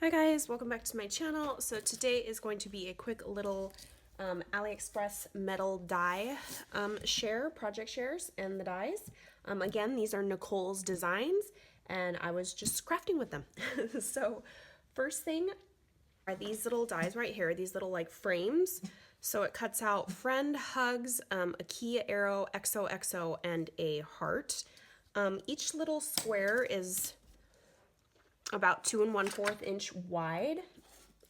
Hi guys, welcome back to my channel. So today is going to be a quick little Aliexpress metal die project shares and the dies. Again, these are Nicole's designs and I was just crafting with them. So first thing are these little dies right here, these little like frames. So it cuts out friend, hugs, a key, arrow, xoxo, and a heart. Each little square is about 2 1/4 inch wide.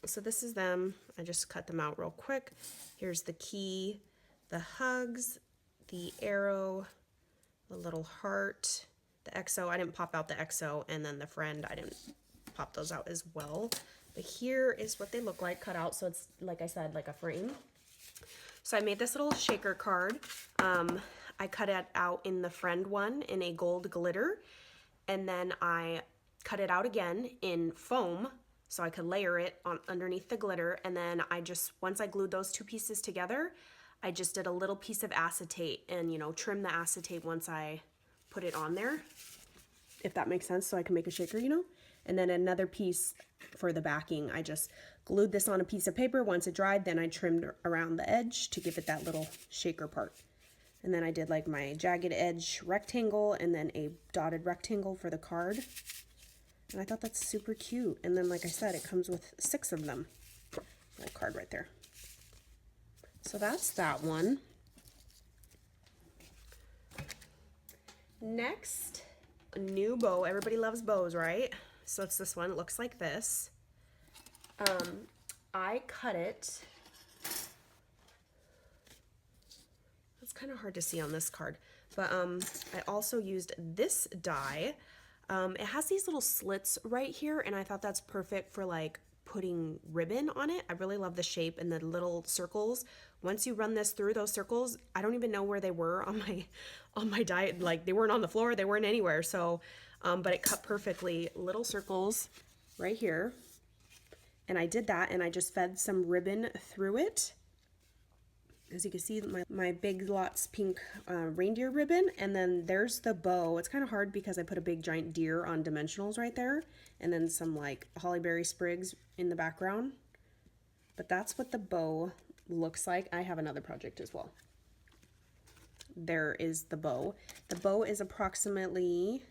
So this is them. I just cut them out real quick. Here's the key, the hugs, the arrow, the little heart, the XO. I didn't pop out the XO, and then the friend, I didn't pop those out as well. But here is what they look like cut out. So it's, like I said, like a frame. So I made this little shaker card. I cut it out in the friend one in a gold glitter, and then I cut it out again in foam so I could layer it on underneath the glitter. And then once I glued those two pieces together, I just did a little piece of acetate and, trim the acetate once I put it on there, if that makes sense, so I can make a shaker, And then another piece for the backing, I just glued this on a piece of paper. Once it dried, then I trimmed around the edge to give it that little shaker part. And then I did like my jagged edge rectangle and then a dotted rectangle for the card. And I thought that's super cute. And then, like I said, it comes with 6 of them. That card right there. So that's that one. Next, a new bow. Everybody loves bows, right? So it's this one. It looks like this. I cut it. It's kind of hard to see on this card. But I also used this die. It has these little slits right here, and I thought that's perfect for like putting ribbon on it. I really love the shape and the little circles. Once you run this through those circles, I don't even know where they were on my die. Like, they weren't on the floor, they weren't anywhere. So, but it cut perfectly. Little circles right here, and I did that, and I just fed some ribbon through it. As you can see, my Big Lots pink reindeer ribbon, and then there's the bow. It's kind of hard because I put a big giant deer on dimensionals right there, and then some like hollyberry sprigs in the background. But that's what the bow looks like. I have another project as well. There is the bow. The bow is approximately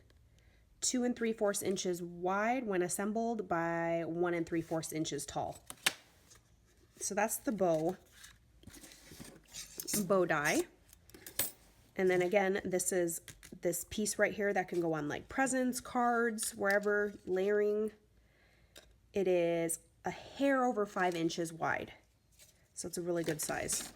2 3/4 inches wide when assembled by 1 3/4 inches tall. So that's the bow die. And then again, this is this piece right here that can go on like presents, cards, wherever, layering. It is a hair over 5 inches wide, so it's a really good size.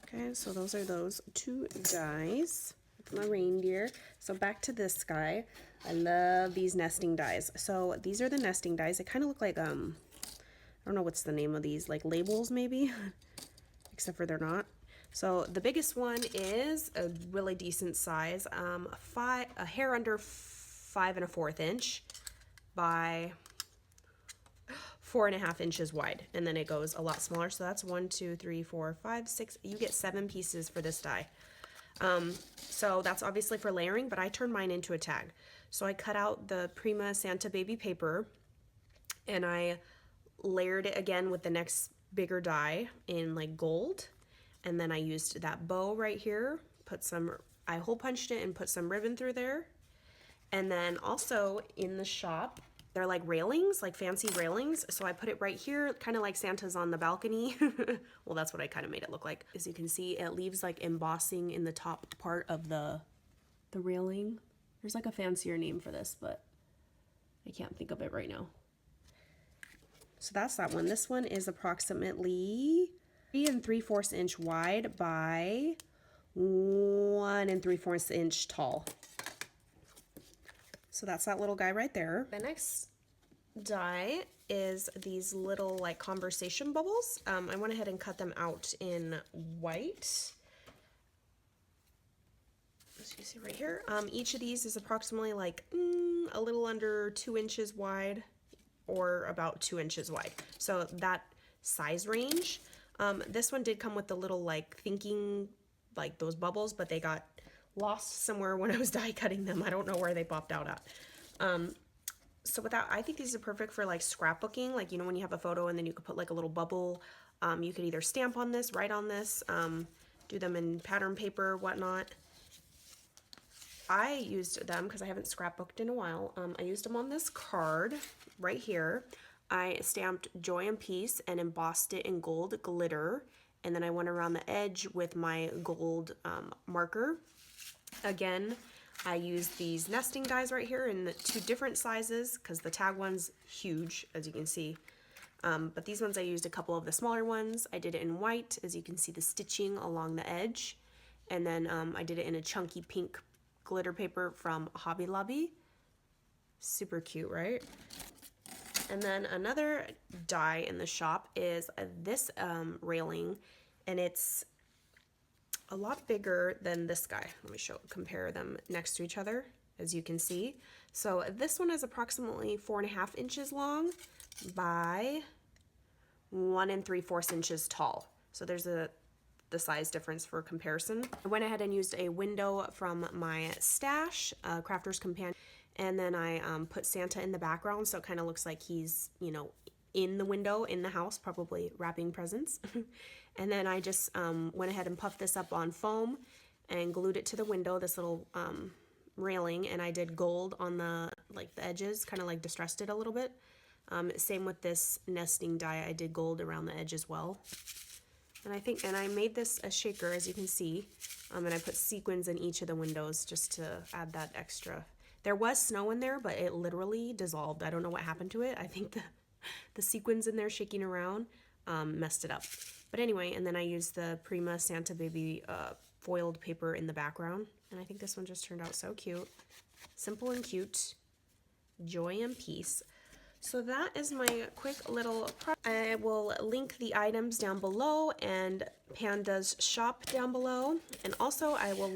Okay, so those are those 2 dies with my reindeer. So back to this guy. I love these nesting dies. So these are the nesting dies. They kind of look like I don't know what's the name of these, like labels maybe, except for they're not. So the biggest one is a really decent size, a hair under 5 1/4 inch by 4 1/2 inches wide, and then it goes a lot smaller. So that's 1 2 3 4 5 6. You get 7 pieces for this die. So that's obviously for layering, but I turned mine into a tag. So I cut out the Prima Santa baby paper, and I layered it again with the next bigger die in like gold, and then I used that bow right here, I hole punched it and put some ribbon through there. And then also in the shop, they're like railings, like fancy railings, so I put it right here, kind of like Santa's on the balcony. Well, that's what I kind of made it look like. As you can see, it leaves like embossing in the top part of the railing. There's like a fancier name for this, but I can't think of it right now. So that's that one. This one is approximately 3 3/4 inch wide by 1 3/4 inch tall. So that's that little guy right there. The next die is these little like conversation bubbles. I went ahead and cut them out in white. As you see right here. Each of these is approximately like a little under 2 inches wide, or about 2 inches wide. So that size range. This one did come with the little like thinking, like those bubbles, but they got lost somewhere when I was die cutting them. I don't know where they popped out at. So without, I think these are perfect for like scrapbooking, like, you know, when you have a photo and then you could put like a little bubble. You could either stamp on this, write on this, do them in pattern paper, whatnot. I used them because I haven't scrapbooked in a while. I used them on this card right here. I stamped Joy and Peace and embossed it in gold glitter. And then I went around the edge with my gold marker. Again, I used these nesting dies right here in the 2 different sizes because the tag one's huge, as you can see. But these ones I used a couple of the smaller ones. I did it in white, as you can see the stitching along the edge. And then I did it in a chunky pink glitter paper from Hobby Lobby. Super cute, right? And then another die in the shop is this railing, and it's a lot bigger than this guy. Let me compare them next to each other, as you can see. So this one is approximately 4.5 inches long by 1 3/4 inches tall. So there's the size difference for comparison. I went ahead and used a window from my stash, Crafter's Companion, and then I put Santa in the background, so it kind of looks like he's, you know, in the window in the house, probably wrapping presents. And then I just went ahead and puffed this up on foam and glued it to the window, this little railing, and I did gold on the edges, kind of like distressed it a little bit. Same with this nesting die, I did gold around the edge as well. And I made this a shaker, as you can see, and I put sequins in each of the windows just to add that extra. There was snow in there, but it literally dissolved. I don't know what happened to it. I think the sequins in there shaking around messed it up. But anyway, and then I used the Prima Santa Baby foiled paper in the background, and I think this one just turned out so cute. Simple and cute. Joy and Peace. So that is my quick little project. I will link the items down below and Panda's shop down below. And also I will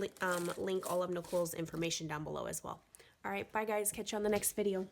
link all of Nicole's information down below as well. All right, bye guys. Catch you on the next video.